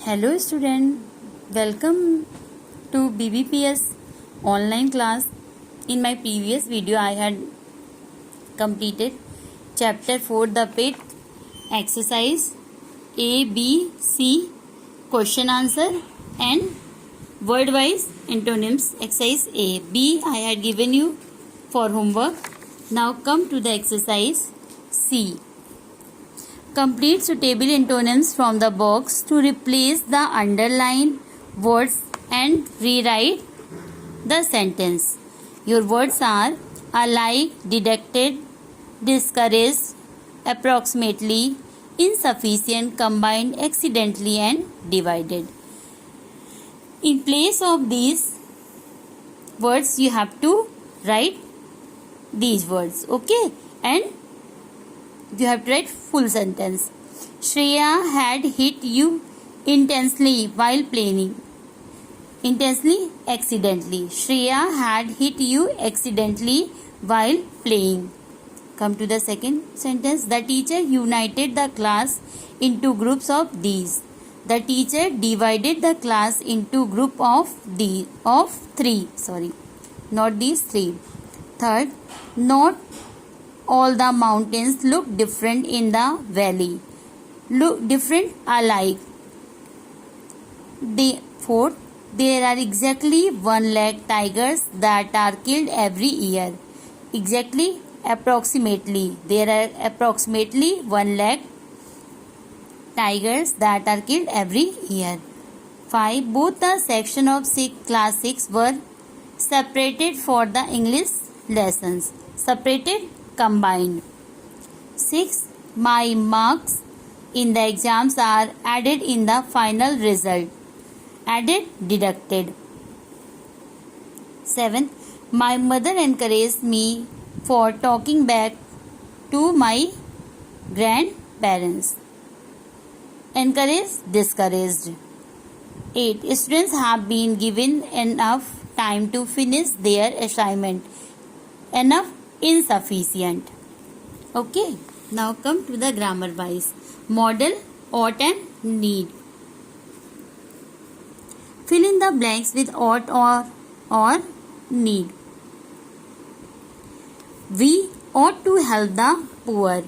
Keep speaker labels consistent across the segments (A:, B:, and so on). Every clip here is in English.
A: Hello student, welcome to BBPS online class. In my previous video I had completed chapter 4 the pit exercise A, B, C question answer and word wise antonyms. Exercise A, B I had given you for homework. Now come to the exercise C. Complete suitable antonyms from the box to replace the underlined words and rewrite the sentence. Your words are alike, deducted, discouraged, approximately, insufficient, combined, accidentally and divided. In place of these words you have to write these words, okay? And you have to write full sentence. Shreya had hit you intensely while playing. Intensely, accidentally. Shreya had hit you accidentally while playing. Come to the second sentence. The teacher united the class into groups of these. The teacher divided the class into group of three. Not these three. Third, not all the mountains look different in the valley. Look different alike. Fourth, there are exactly 1 lakh tigers that are killed every year. Exactly, approximately. There are approximately 1 lakh tigers that are killed every year. 5. Both the section of class 6 were separated for the English lessons. Separated, combined. 6. My marks in the exams are added in the final result. Added, deducted. 7. My mother encouraged me for talking back to my grandparents. Encouraged, discouraged. 8. Students have been given enough time to finish their assignment. Enough, insufficient. Okay, now come to the grammar wise. Model, ought and need. Fill in the blanks with ought or need. We ought to help the poor.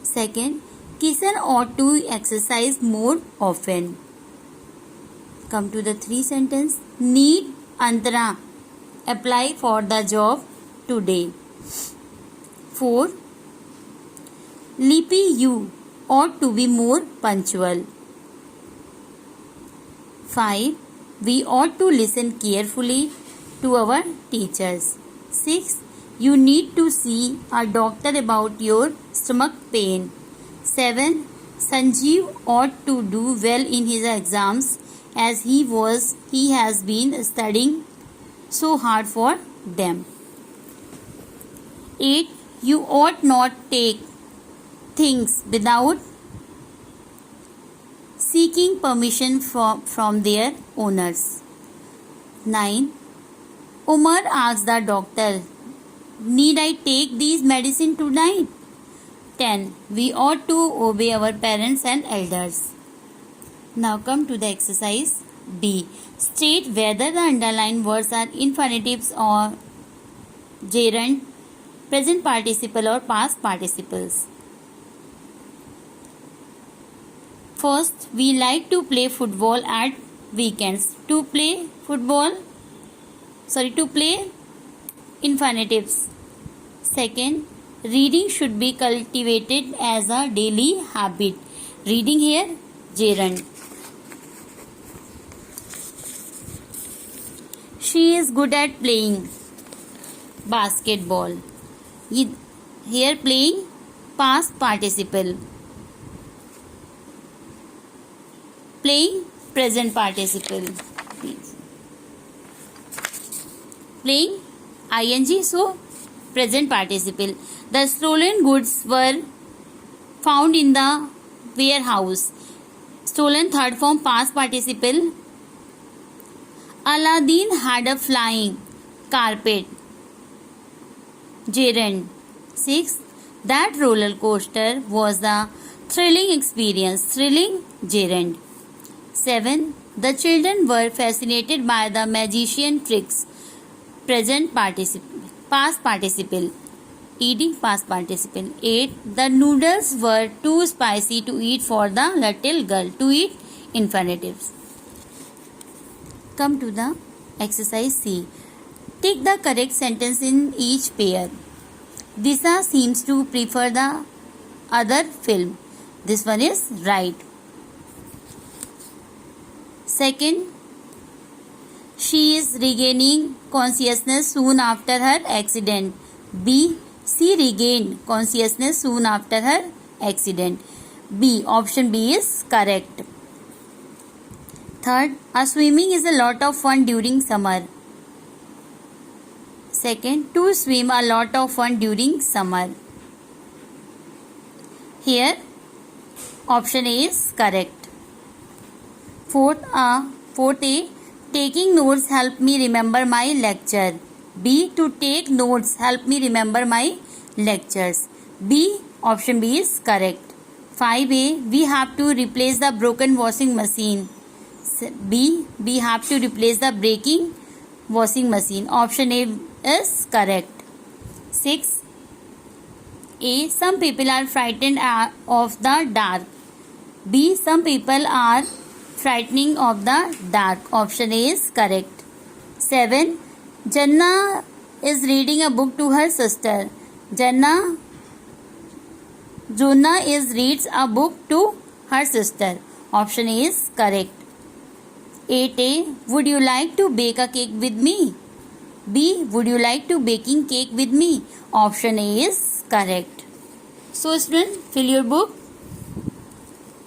A: Second, Kishan ought to exercise more often. Come to the 3 sentence. Need, Antara, apply for the job today. 4. Lippy, you ought to be more punctual. 5. We ought to listen carefully to our teachers. 6. You need to see a doctor about your stomach pain. 7. Sanjeev ought to do well in his exams as he has been studying so hard for them. 8. You ought not take things without seeking permission from their owners. 9. Umar asked the doctor, need I take these medicine tonight? 10. We ought to obey our parents and elders. Now come to the exercise B. State whether the underlined words are infinitives or gerund, present participle or past participles. First, we like to play football at weekends. To play infinitives. Second, reading should be cultivated as a daily habit. Reading here, gerund. She is good at playing basketball. Here playing, past participle. Playing, present participle. Playing, ing, so present participle. The stolen goods were found in the warehouse. Stolen, third form, past participle. Aladdin had a flying carpet. Gerund. 6. That roller coaster was the thrilling experience. Thrilling, gerund. 7. The children were fascinated by the magician tricks. Present participle. Past participle. Ed past participle. 8. The noodles were too spicy to eat for the little girl. To eat infinitives. Come to the exercise C. Take the correct sentence in each pair. Disha seems to prefer the other film. This one is right. Second, she is regaining consciousness soon after her accident. B. She regained consciousness soon after her accident. B. Option B is correct. Third, swimming is a lot of fun during summer. Second, to swim a lot of fun during summer. Here, option A is correct. Fourth A, taking notes help me remember my lecture. B. To take notes help me remember my lectures. B. Option B is correct. 5A, we have to replace the broken washing machine. B. We have to replace the breaking washing machine. Option A is correct. 6. A. Some people are frightened of the dark. B. Some people are frightening of the dark. Option A is correct. 7. Janna is reading a book to her sister. Jonah reads a book to her sister. Option A is correct. 8A. Would you like to bake a cake with me? B. Would you like to baking cake with me? Option A is correct. So student, fill your book.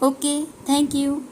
A: Okay, thank you.